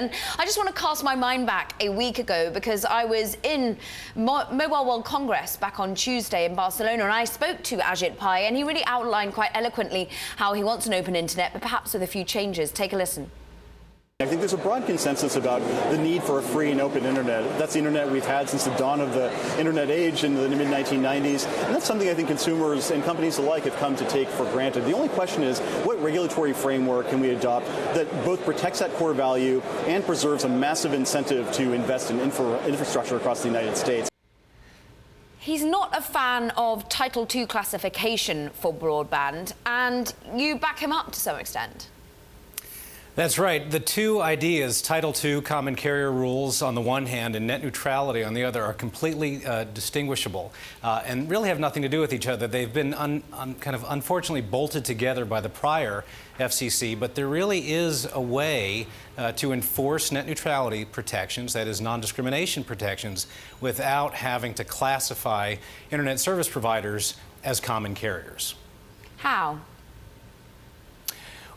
And I just want to cast my mind back a week ago because I was in Mobile World Congress back on Tuesday in Barcelona, and I spoke to Ajit Pai, and he really outlined quite eloquently how he wants an open internet, but perhaps with a few changes. Take a listen. I think there's a broad consensus about the need for a free and open internet. That's the internet we've had since the dawn of the internet age in the mid-1990s. And that's something I think consumers and companies alike have come to take for granted. The only question is, what regulatory framework can we adopt that both protects that core value and preserves a massive incentive to invest in infrastructure across the United States? He's not a fan of Title II classification for broadband, and you back him up to some extent. That's right. The two ideas, Title II, common carrier rules on the one hand, and net neutrality on the other, are completely distinguishable and really have nothing to do with each other. They've been kind of unfortunately bolted together by the prior FCC, but there really is a way to enforce net neutrality protections, that is non-discrimination protections, without having to classify internet service providers as common carriers. How?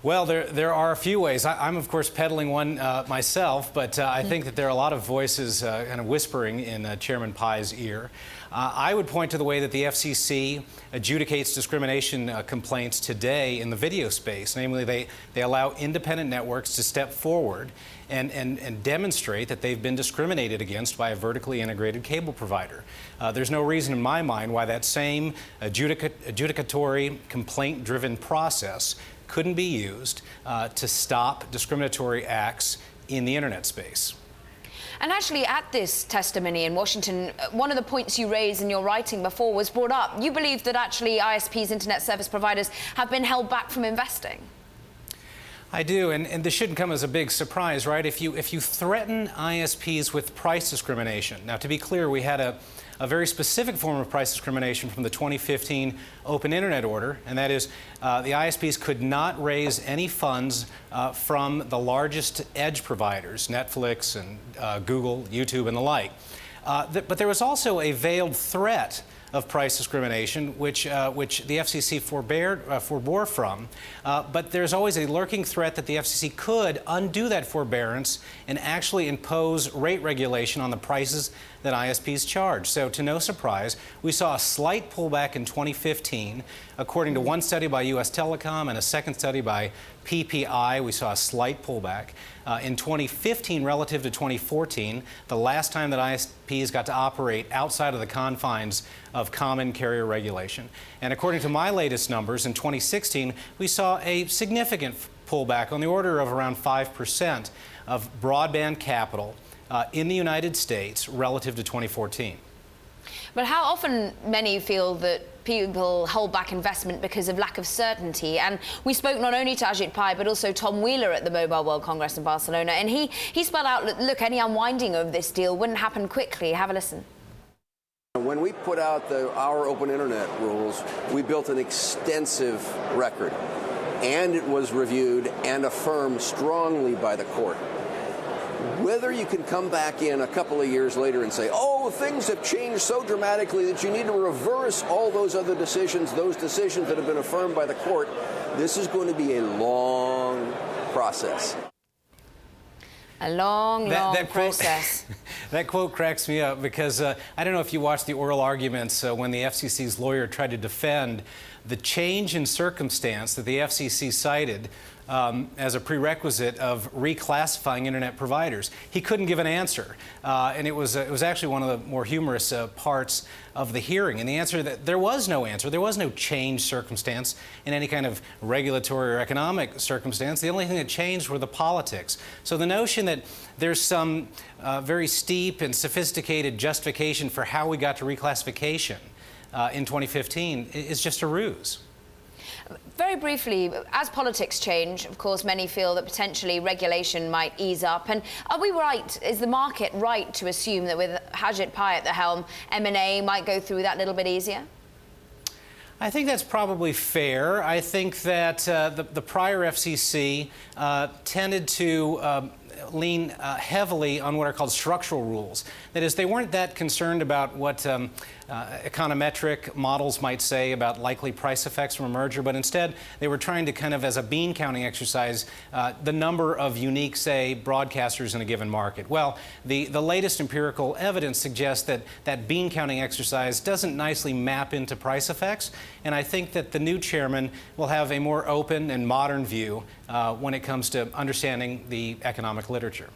Well, there are a few ways. I'm, of course, peddling one myself, but I think that there are a lot of voices kind of whispering in Chairman Pai's ear. I would point to the way that the FCC adjudicates discrimination complaints today in the video space. Namely, they allow independent networks to step forward and demonstrate that they've been discriminated against by a vertically integrated cable provider. There's no reason in my mind why that same adjudicatory, complaint-driven process couldn't be used to stop discriminatory acts in the internet space. And actually, at this testimony in Washington, one of the points you raised in your writing before was brought up. You believe that actually ISPs, internet service providers, have been held back from investing. I do, and this shouldn't come as a big surprise, right? If you threaten ISPs with price discrimination, now to be clear, we had a very specific form of price discrimination from the 2015 Open Internet Order, and that is the ISPs could not raise any funds from the largest edge providers, Netflix and Google, YouTube, and the like. But there was also a veiled threat of price discrimination, which the FCC forbore from. But there's always a lurking threat that the FCC could undo that forbearance and actually impose rate regulation on the prices that ISPs charge. So to no surprise, we saw a slight pullback in 2015. According to one study by U.S. Telecom and a second study by PPI, we saw a slight pullback. In 2015 relative to 2014, the last time that ISPs got to operate outside of the confines of common carrier regulation. And according to my latest numbers, in 2016, we saw a significant pullback on the order of around 5% of broadband capital in the United States relative to 2014. But how often many feel that people hold back investment because of lack of certainty? And we spoke not only to Ajit Pai, but also Tom Wheeler at the Mobile World Congress in Barcelona. And he spelled out, look, any unwinding of this deal wouldn't happen quickly. Have a listen. When we put out our open internet rules, we built an extensive record, and it was reviewed and affirmed strongly by the court. Whether you can come back in a couple of years later and say, oh, things have changed so dramatically that you need to reverse all those other decisions, those decisions that have been affirmed by the court, this is going to be a long process. A long process. That quote cracks me up because I don't know if you watched the oral arguments when the FCC's lawyer tried to defend the change in circumstance that the FCC cited as a prerequisite of reclassifying internet providers. He couldn't give an answer, and it was actually one of the more humorous parts of the hearing. And the answer that there was no answer. There was no change circumstance in any kind of regulatory or economic circumstance. The only thing that changed were the politics. So the notion that there's some very steep and sophisticated justification for how we got to reclassification in 2015 is just a ruse. Very briefly, as politics change, of course, many feel that potentially regulation might ease up. And are we right, is the market right to assume that with Ajit Pai at the helm, M&A might go through that little bit easier? I think that's probably fair. I think that the prior FCC tended to lean heavily on what are called structural rules. That is, they weren't that concerned about what econometric models might say about likely price effects from a merger, but instead they were trying to kind of, as a bean counting exercise, the number of unique, say, broadcasters in a given market. Well, the latest empirical evidence suggests that that bean counting exercise doesn't nicely map into price effects, and I think that the new chairman will have a more open and modern view when it comes to understanding the economic literature.